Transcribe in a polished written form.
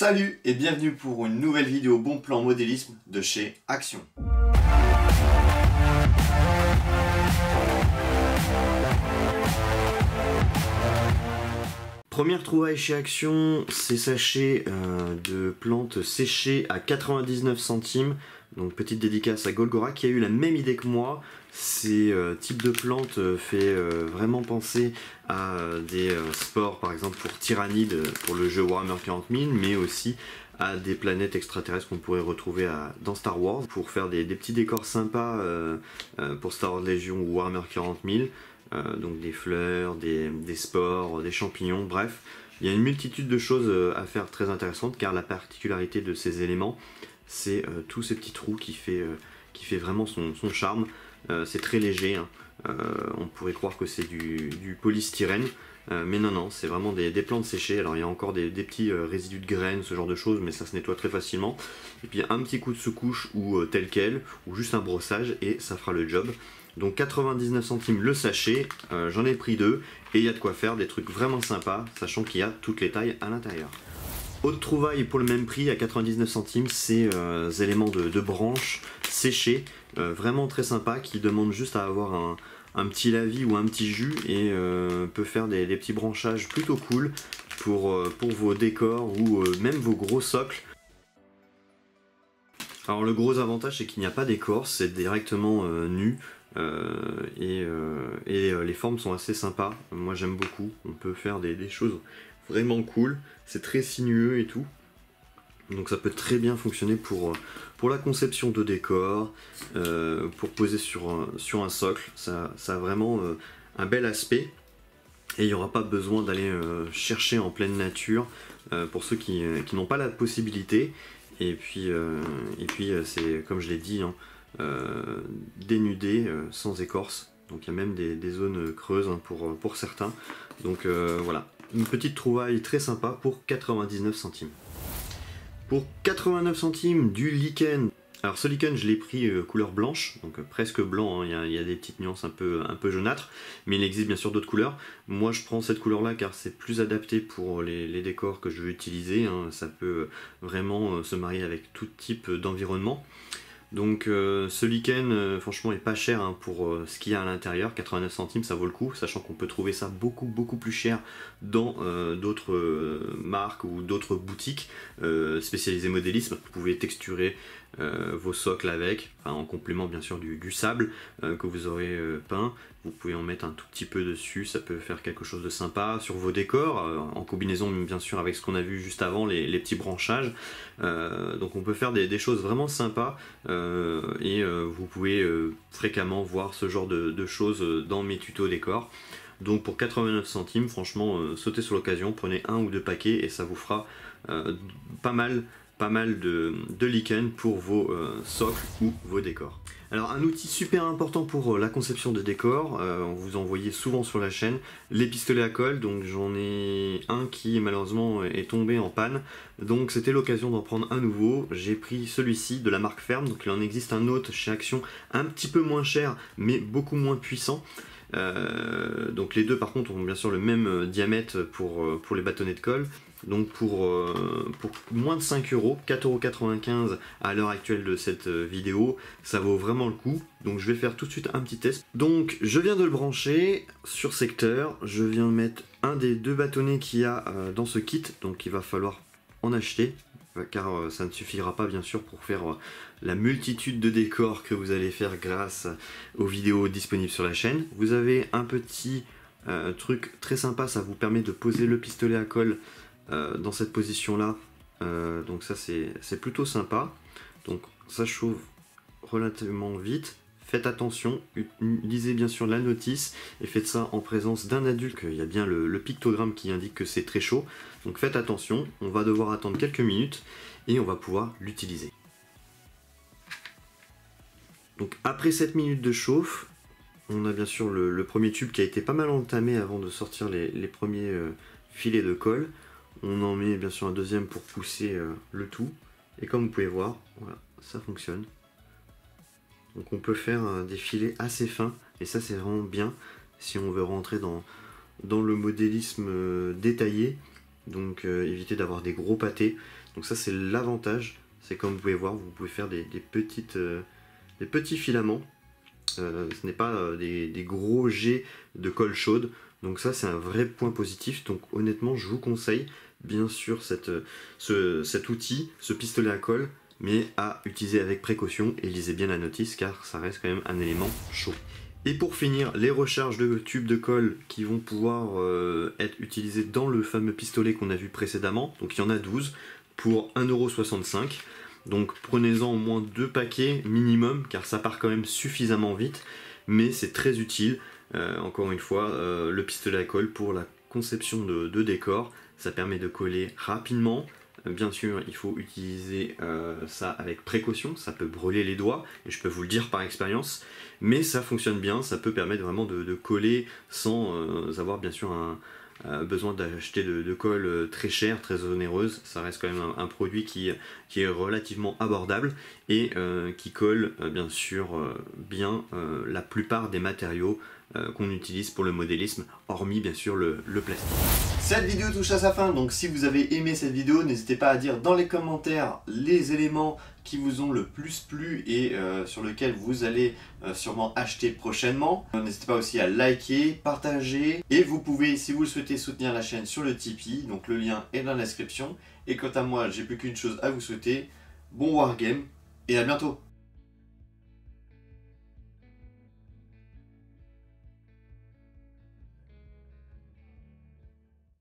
Salut et bienvenue pour une nouvelle vidéo bon plan modélisme de chez Action. Première trouvaille chez Action, ces sachets de plantes séchées à 99 centimes. Donc petite dédicace à Golgora qui a eu la même idée que moi. Ces types de plantes fait vraiment penser à des sports, par exemple pour Tyrannide, pour le jeu Warhammer 40 000, mais aussi à des planètes extraterrestres qu'on pourrait retrouver dans Star Wars, pour faire des petits décors sympas pour Star Wars Légion ou Warhammer 40 000. Donc des fleurs, des spores, des champignons, bref. Il y a une multitude de choses à faire très intéressantes, car la particularité de ces éléments, c'est tous ces petits trous qui fait vraiment son charme. C'est très léger, hein. On pourrait croire que c'est du polystyrène, mais non, c'est vraiment des plantes séchées. Alors il y a encore des petits résidus de graines, ce genre de choses, mais ça se nettoie très facilement. Et puis un petit coup de sous-couche ou tel quel, ou juste un brossage, et ça fera le job. Donc 99 centimes le sachet, j'en ai pris deux, et il y a de quoi faire des trucs vraiment sympas, sachant qu'il y a toutes les tailles à l'intérieur. Autre trouvaille pour le même prix à 99 centimes, ces éléments de branches séchés, vraiment très sympa, qui demandent juste à avoir un petit lavis ou un petit jus, et peut faire des petits branchages plutôt cool pour vos décors ou même vos gros socles. Alors le gros avantage, c'est qu'il n'y a pas d'écorce, c'est directement nu. Et les formes sont assez sympas, moi j'aime beaucoup, on peut faire des choses vraiment cool, c'est très sinueux et tout, donc ça peut très bien fonctionner pour la conception de décors, pour poser sur un socle, ça a vraiment un bel aspect, et il n'y aura pas besoin d'aller chercher en pleine nature pour ceux qui n'ont pas la possibilité, et puis c'est comme je l'ai dit, hein, dénudé, sans écorce, donc il y a même des zones creuses, hein, pour certains, donc voilà, une petite trouvaille très sympa pour 99 centimes. Pour 89 centimes du lichen. Alors ce lichen je l'ai pris couleur blanche, donc presque blanc, hein. Il y a des petites nuances un peu jaunâtres, mais il existe bien sûr d'autres couleurs. Moi je prends cette couleur là car c'est plus adapté pour les décors que je veux utiliser, hein. Ça peut vraiment se marier avec tout type d'environnement. Donc ce lichen franchement est pas cher, hein, pour ce qu'il y a à l'intérieur, 89 centimes ça vaut le coup, sachant qu'on peut trouver ça beaucoup plus cher dans d'autres marques ou d'autres boutiques spécialisées modélisme. Vous pouvez texturer vos socles avec, enfin, en complément bien sûr du sable que vous aurez peint. Vous pouvez en mettre un tout petit peu dessus, ça peut faire quelque chose de sympa sur vos décors, en combinaison bien sûr avec ce qu'on a vu juste avant, les petits branchages. Donc on peut faire des choses vraiment sympas, et vous pouvez fréquemment voir ce genre de choses dans mes tutos décors. Donc pour 89 centimes, franchement, sautez sur l'occasion, prenez un ou deux paquets et ça vous fera pas mal de lichen pour vos socles ou vos décors. Alors un outil super important pour la conception de décors, on vous en voyait souvent sur la chaîne, les pistolets à colle. Donc j'en ai un qui malheureusement est tombé en panne, donc c'était l'occasion d'en prendre un nouveau. J'ai pris celui-ci de la marque Ferme, donc il en existe un autre chez Action, un petit peu moins cher mais beaucoup moins puissant. Donc les deux par contre ont bien sûr le même diamètre pour les bâtonnets de colle. Donc pour moins de 5 €, 4,95 € à l'heure actuelle de cette vidéo, ça vaut vraiment le coup. Donc je vais faire tout de suite un petit test. Donc je viens de le brancher sur secteur, je viens de mettre un des deux bâtonnets qu'il y a dans ce kit, donc il va falloir en acheter, car ça ne suffira pas bien sûr pour faire la multitude de décors que vous allez faire grâce aux vidéos disponibles sur la chaîne. Vous avez un petit truc très sympa, ça vous permet de poser le pistolet à colle dans cette position là, donc ça c'est plutôt sympa. Donc ça chauffe relativement vite, faites attention, lisez bien sûr la notice et faites ça en présence d'un adulte. Il y a bien le pictogramme qui indique que c'est très chaud, donc faites attention. On va devoir attendre quelques minutes et on va pouvoir l'utiliser. Donc après 7 minutes de chauffe, on a bien sûr le premier tube qui a été pas mal entamé avant de sortir les premiers filets de colle. On en met bien sûr un deuxième pour pousser le tout, et comme vous pouvez voir, voilà, ça fonctionne. Donc on peut faire des filets assez fins, et ça c'est vraiment bien si on veut rentrer dans le modélisme détaillé. donc évitez d'avoir des gros pâtés. Donc ça c'est l'avantage, c'est comme vous pouvez voir, vous pouvez faire des petits filaments. Ce n'est pas des gros jets de colle chaude, donc ça c'est un vrai point positif. Donc honnêtement je vous conseille bien sûr cet outil, ce pistolet à colle, mais à utiliser avec précaution et lisez bien la notice car ça reste quand même un élément chaud. Et pour finir, les recharges de tubes de colle qui vont pouvoir être utilisées dans le fameux pistolet qu'on a vu précédemment. Donc il y en a 12 pour 1,65 €. Donc prenez-en au moins 2 paquets minimum car ça part quand même suffisamment vite. Mais c'est très utile, encore une fois, le pistolet à colle pour la conception de décors. Ça permet de coller rapidement. Bien sûr, il faut utiliser ça avec précaution, ça peut brûler les doigts, et je peux vous le dire par expérience, mais ça fonctionne bien, ça peut permettre vraiment de coller sans avoir bien sûr besoin d'acheter de colle très chère, très onéreuse. Ça reste quand même un produit qui est relativement abordable et qui colle bien sûr bien la plupart des matériaux qu'on utilise pour le modélisme, hormis bien sûr le plastique. Cette vidéo touche à sa fin, donc si vous avez aimé cette vidéo, n'hésitez pas à dire dans les commentaires les éléments qui vous ont le plus plu et sur lesquels vous allez sûrement acheter prochainement. N'hésitez pas aussi à liker, partager et vous pouvez, si vous le souhaitez, soutenir la chaîne sur le Tipeee, donc le lien est dans la description. Et quant à moi, j'ai plus qu'une chose à vous souhaiter, bon wargame et à bientôt.